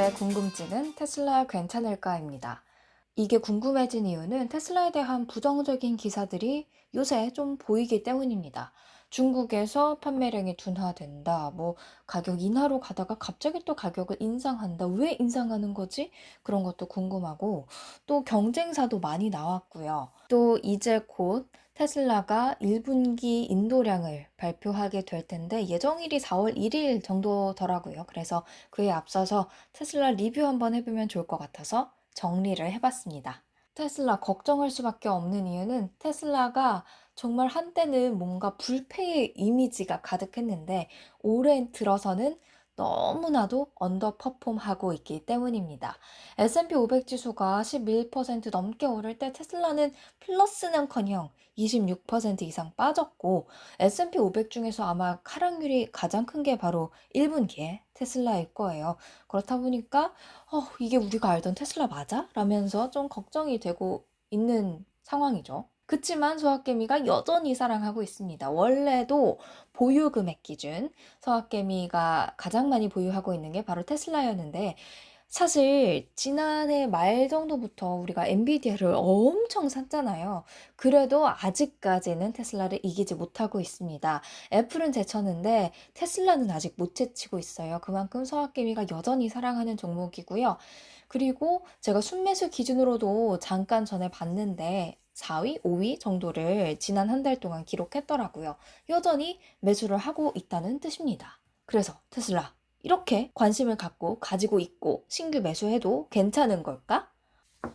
오늘의 궁금증은 테슬라 괜찮을까입니다. 이게 궁금해진 이유는 테슬라에 대한 부정적인 기사들이 요새 좀 보이기 때문입니다. 중국에서 판매량이 둔화된다, 가격 인하로 가다가 갑자기 또 가격을 인상한다. 왜 인상하는 거지? 그런 것도 궁금하고, 또 경쟁사도 많이 나왔고요. 또 이제 곧 테슬라가 1분기 인도량을 발표하게 될 텐데 예정일이 4월 1일 정도더라고요. 그래서 그에 앞서서 테슬라 리뷰 한번 해보면 좋을 것 같아서 정리를 해봤습니다. 테슬라 걱정할 수밖에 없는 이유는 테슬라가 정말 한때는 뭔가 불패의 이미지가 가득했는데 올해 들어서는 너무나도 언더퍼폼하고 있기 때문입니다. S&P 500 지수가 11% 넘게 오를 때 테슬라는 플러스는커녕 26% 이상 빠졌고 S&P 500 중에서 아마 하락률이 가장 큰 게 바로 1분기에 테슬라일 거예요. 그렇다 보니까 이게 우리가 알던 테슬라 맞아? 라면서 좀 걱정이 되고 있는 상황이죠. 그치만 소확개미가 여전히 사랑하고 있습니다. 원래도 보유 금액 기준 소확개미가 가장 많이 보유하고 있는 게 바로 테슬라였는데 사실 지난해 말 정도부터 우리가 엔비디아를 엄청 샀잖아요. 그래도 아직까지는 테슬라를 이기지 못하고 있습니다. 애플은 제쳤는데 테슬라는 아직 못 제치고 있어요. 그만큼 서학개미가 여전히 사랑하는 종목이고요. 그리고 제가 순매수 기준으로도 잠깐 전에 봤는데 4위, 5위 정도를 지난 한 달 동안 기록했더라고요. 여전히 매수를 하고 있다는 뜻입니다. 그래서 테슬라 이렇게 관심을 갖고 가지고 있고 신규 매수해도 괜찮은 걸까?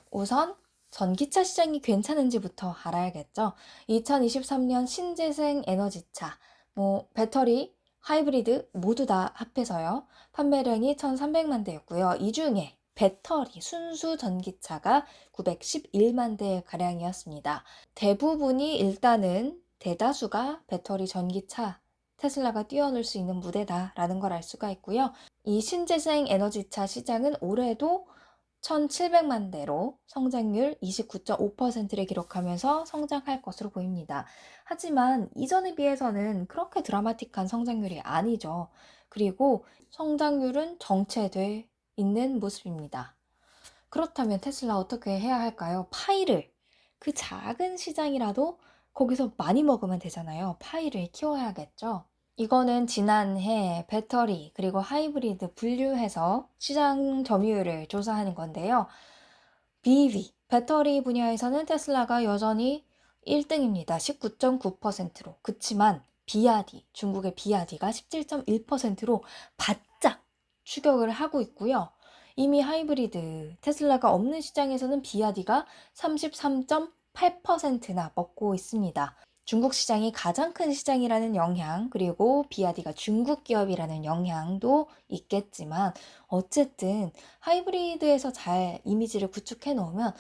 우선 전기차 시장이 괜찮은지부터 알아야겠죠. 2023년 신재생 에너지차, 배터리, 하이브리드 모두 다 합해서요. 판매량이 1,300만 대였고요. 이 중에 배터리 순수 전기차가 911만 대 가량이었습니다. 대부분이 일단은 대다수가 배터리 전기차 테슬라가 뛰어놀 수 있는 무대다라는 걸 알 수가 있고요. 이 신재생 에너지차 시장은 올해도 1,700만 대로 성장률 29.5%를 기록하면서 성장할 것으로 보입니다. 하지만 이전에 비해서는 그렇게 드라마틱한 성장률이 아니죠. 그리고 성장률은 정체돼 있는 모습입니다. 그렇다면 테슬라 어떻게 해야 할까요? 파이를, 그 작은 시장이라도 거기서 많이 먹으면 되잖아요. 파이를 키워야겠죠. 이거는 지난해 배터리 그리고 하이브리드 분류해서 시장 점유율을 조사하는 건데요. BEV, 배터리 분야에서는 테슬라가 여전히 1등입니다. 19.9%로. 그치만 비아디, 중국의 비아디가 17.1%로 바짝 추격을 하고 있고요. 이미 하이브리드, 테슬라가 없는 시장에서는 비아디가 33.8%나 먹고 있습니다. 중국 시장이 가장 큰 시장이라는 영향, 그리고 비아디가 중국 기업이라는 영향도 있겠지만 어쨌든 하이브리드에서 잘 이미지를 구축해 놓으면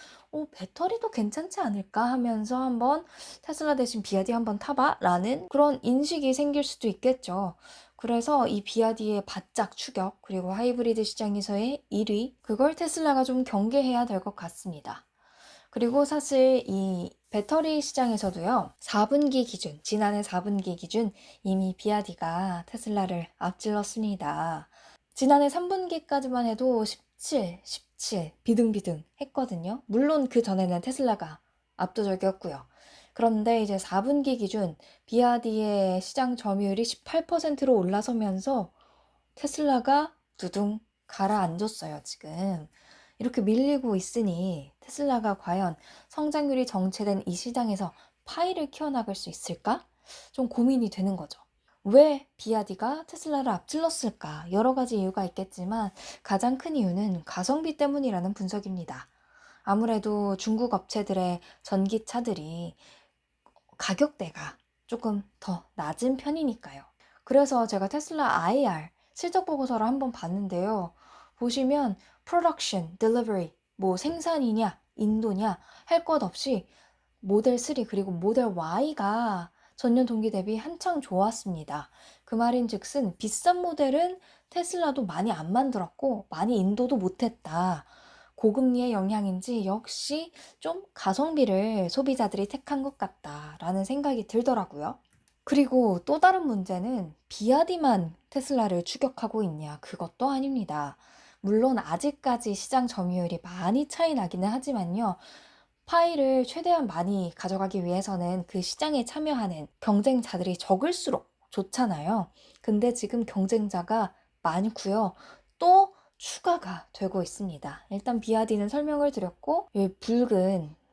배터리도 괜찮지 않을까 하면서 한번 테슬라 대신 비아디 한번 타봐 라는 그런 인식이 생길 수도 있겠죠. 그래서 이 비아디의 바짝 추격, 그리고 하이브리드 시장에서의 1위, 그걸 테슬라가 좀 경계해야 될 것 같습니다. 그리고 사실 이 배터리 시장에서도요, 4분기 기준, 지난해 4분기 기준 이미 비아디가 테슬라를 앞질렀습니다. 지난해 3분기까지만 해도 17, 17 비등비등 했거든요. 물론 그 전에는 테슬라가 압도적이었고요. 그런데 이제 4분기 기준 비아디의 시장 점유율이 18%로 올라서면서 테슬라가 두둥 가라앉았어요, 지금. 이렇게 밀리고 있으니 테슬라가 과연 성장률이 정체된 이 시장에서 파이를 키워나갈 수 있을까? 좀 고민이 되는 거죠. 왜 비아디가 테슬라를 앞질렀을까? 여러 가지 이유가 있겠지만 가장 큰 이유는 가성비 때문이라는 분석입니다. 아무래도 중국 업체들의 전기차들이 가격대가 조금 더 낮은 편이니까요. 그래서 제가 테슬라 IR 실적 보고서를 한번 봤는데요. 보시면 production, delivery, 생산이냐, 인도냐 할 것 없이 모델 3 그리고 모델 Y가 전년 동기 대비 한창 좋았습니다. 그 말인즉슨 비싼 모델은 테슬라도 많이 안 만들었고 많이 인도도 못했다. 고금리의 영향인지 역시 좀 가성비를 소비자들이 택한 것 같다라는 생각이 들더라고요. 그리고 또 다른 문제는 비아디만 테슬라를 추격하고 있냐? 그것도 아닙니다. 물론 아직까지 시장 점유율이 많이 차이 나기는 하지만요. 파이를 최대한 많이 가져가기 위해서는 그 시장에 참여하는 경쟁자들이 적을수록 좋잖아요. 근데 지금 경쟁자가 많고요. 또 추가가 되고 있습니다. 일단 비아디는 설명을 드렸고, 이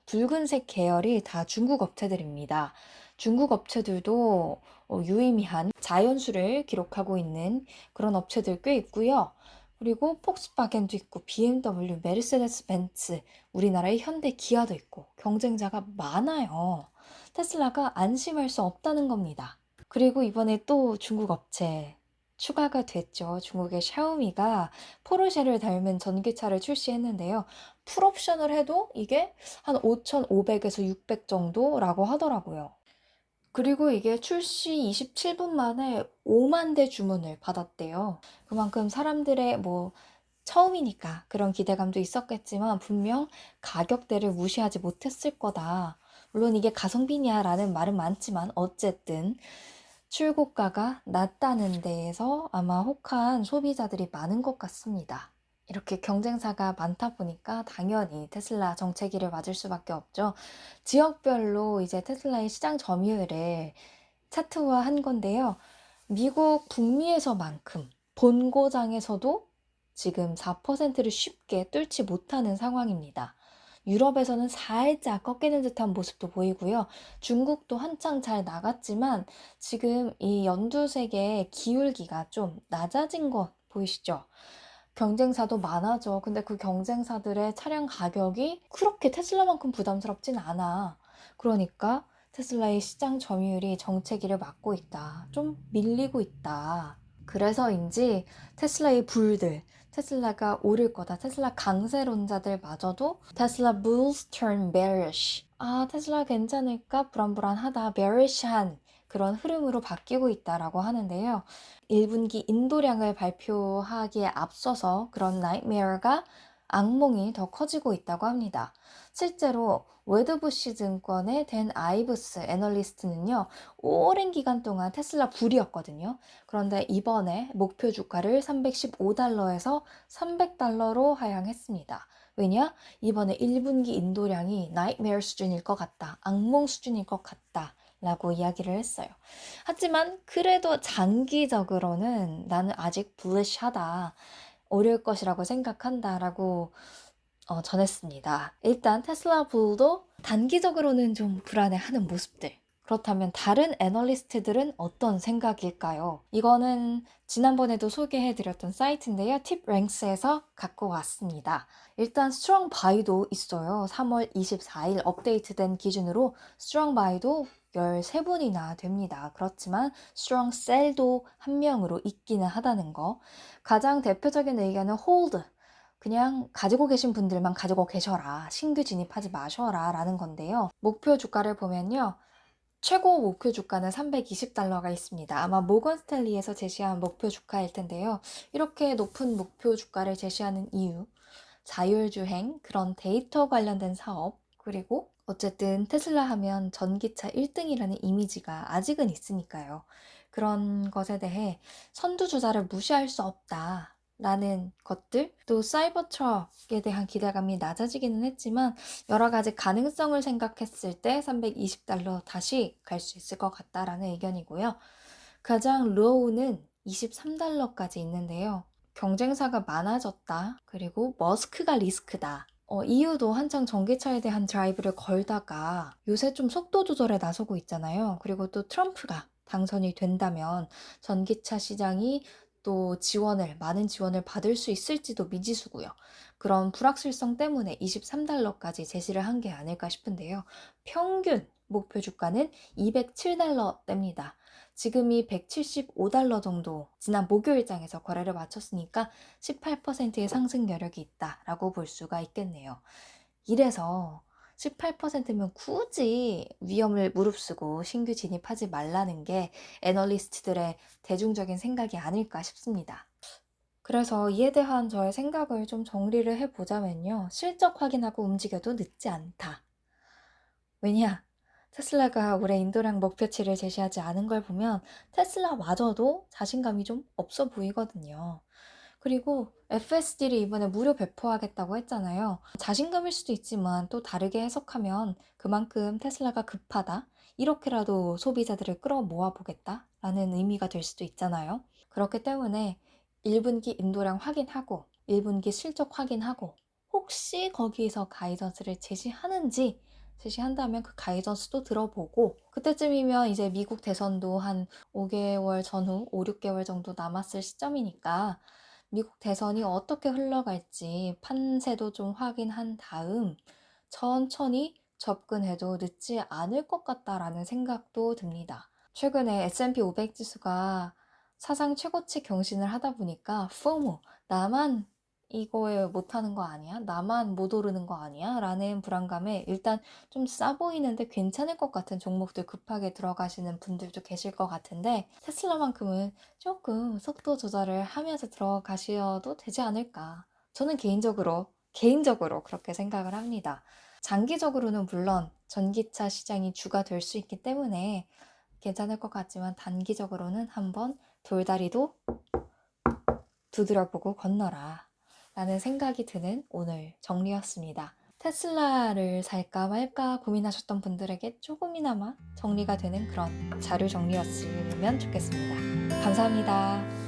붉은색 계열이 다 중국 업체들입니다. 중국 업체들도 유의미한 자연수를 기록하고 있는 그런 업체들 꽤 있고요. 그리고 폭스바겐도 있고 BMW, 메르세데스 벤츠, 우리나라의 현대, 기아도 있고 경쟁자가 많아요. 테슬라가 안심할 수 없다는 겁니다. 그리고 이번에 또 중국 업체 추가가 됐죠. 중국의 샤오미가 포르쉐를 닮은 전기차를 출시했는데요. 풀옵션을 해도 이게 한 5,500에서 600 정도라고 하더라고요. 그리고 이게 출시 27분 만에 5만 대 주문을 받았대요. 그만큼 사람들의 처음이니까 그런 기대감도 있었겠지만 분명 가격대를 무시하지 못했을 거다. 물론 이게 가성비냐 라는 말은 많지만 어쨌든 출고가가 낮다는 데에서 아마 혹한 소비자들이 많은 것 같습니다. 이렇게 경쟁사가 많다 보니까 당연히 테슬라 정체기를 맞을 수밖에 없죠. 지역별로 이제 테슬라의 시장 점유율을 차트화한 건데요. 미국 북미에서만큼 본고장에서도 지금 4%를 쉽게 뚫지 못하는 상황입니다. 유럽에서는 살짝 꺾이는 듯한 모습도 보이고요. 중국도 한창 잘 나갔지만 지금 이 연두색의 기울기가 좀 낮아진 것 보이시죠? 경쟁사도 많아져. 근데 그 경쟁사들의 차량 가격이 그렇게 테슬라만큼 부담스럽진 않아. 그러니까 테슬라의 시장 점유율이 정체기를 맞고 있다. 좀 밀리고 있다. 그래서인지 테슬라의 불들, 테슬라가 오를 거다. 테슬라 강세론자들마저도 테슬라 bulls turn bearish. 아, 테슬라 괜찮을까? 불안불안하다. bearish한 그런 흐름으로 바뀌고 있다라고 하는데요. 1분기 인도량을 발표하기에 앞서서 그런 나이트메어가 악몽이 더 커지고 있다고 합니다. 실제로 웨드부시 증권의 댄 아이브스 애널리스트는요, 오랜 기간 동안 테슬라 불이었거든요. 그런데 이번에 목표 주가를 315달러에서 300달러로 하향했습니다. 왜냐? 이번에 1분기 인도량이 나이트메어 수준일 것 같다. 악몽 수준일 것 같다. 라고 이야기를 했어요. 하지만 그래도 장기적으로는 나는 아직 bulish하다. 어려울 것이라고 생각한다. 라고 전했습니다. 일단 테슬라 불도 단기적으로는 좀 불안해하는 모습들. 그렇다면 다른 애널리스트들은 어떤 생각일까요? 이거는 지난번에도 소개해드렸던 사이트인데요. 팁랭스에서 갖고 왔습니다. 일단 스트롱 바이도 있어요. 3월 24일 업데이트된 기준으로 스트롱 바이도 13분이나 됩니다. 그렇지만 스트롱 셀도 한 명으로 있기는 하다는 거. 가장 대표적인 의견은 홀드. 그냥 가지고 계신 분들만 가지고 계셔라. 신규 진입하지 마셔라. 라는 건데요. 목표 주가를 보면요. 최고 목표 주가는 320달러가 있습니다. 아마 모건 스탠리에서 제시한 목표 주가일 텐데요. 이렇게 높은 목표 주가를 제시하는 이유, 자율주행, 그런 데이터 관련된 사업, 그리고 어쨌든 테슬라 하면 전기차 1등이라는 이미지가 아직은 있으니까요. 그런 것에 대해 선두주자를 무시할 수 없다. 라는 것들, 또 사이버 트럭에 대한 기대감이 낮아지기는 했지만 여러 가지 가능성을 생각했을 때 320달러 다시 갈 수 있을 것 같다라는 의견이고요. 가장 로우는 23달러까지 있는데요. 경쟁사가 많아졌다. 그리고 머스크가 리스크다. 이유도 한창 전기차에 대한 드라이브를 걸다가 요새 좀 속도 조절에 나서고 있잖아요. 그리고 또 트럼프가 당선이 된다면 전기차 시장이 또 많은 지원을 받을 수 있을지도 미지수고요. 그런 불확실성 때문에 23달러까지 제시를 한 게 아닐까 싶은데요. 평균 목표 주가는 207달러대입니다. 지금이 175달러 정도 지난 목요일장에서 거래를 마쳤으니까 18%의 상승 여력이 있다라고 볼 수가 있겠네요. 이래서 18%면 굳이 위험을 무릅쓰고 신규 진입하지 말라는 게 애널리스트들의 대중적인 생각이 아닐까 싶습니다. 그래서 이에 대한 저의 생각을 좀 정리를 해보자면요. 실적 확인하고 움직여도 늦지 않다. 왜냐? 테슬라가 올해 인도량 목표치를 제시하지 않은 걸 보면 테슬라마저도 자신감이 좀 없어 보이거든요. 그리고 FSD를 이번에 무료 배포하겠다고 했잖아요. 자신감일 수도 있지만 또 다르게 해석하면 그만큼 테슬라가 급하다, 이렇게라도 소비자들을 끌어모아 보겠다라는 의미가 될 수도 있잖아요. 그렇기 때문에 1분기 인도량 확인하고 1분기 실적 확인하고 혹시 거기에서 가이던스를 제시한다면 그 가이던스도 들어보고, 그때쯤이면 이제 미국 대선도 한 5개월 전후, 5, 6개월 정도 남았을 시점이니까 미국 대선이 어떻게 흘러갈지 판세도 좀 확인한 다음 천천히 접근해도 늦지 않을 것 같다라는 생각도 듭니다. 최근에 S&P 500 지수가 사상 최고치 경신을 하다 보니까 FOMO, 나만 이거에 못하는 거 아니야? 나만 못 오르는 거 아니야? 라는 불안감에 일단 좀 싸 보이는데 괜찮을 것 같은 종목들 급하게 들어가시는 분들도 계실 것 같은데, 테슬라만큼은 조금 속도 조절을 하면서 들어가셔도 되지 않을까. 저는 개인적으로 그렇게 생각을 합니다. 장기적으로는 물론 전기차 시장이 주가 될 수 있기 때문에 괜찮을 것 같지만 단기적으로는 한번 돌다리도 두드려보고 건너라 라는 생각이 드는 오늘 정리였습니다. 테슬라를 살까 말까 고민하셨던 분들에게 조금이나마 정리가 되는 그런 자료 정리였으면 좋겠습니다. 감사합니다.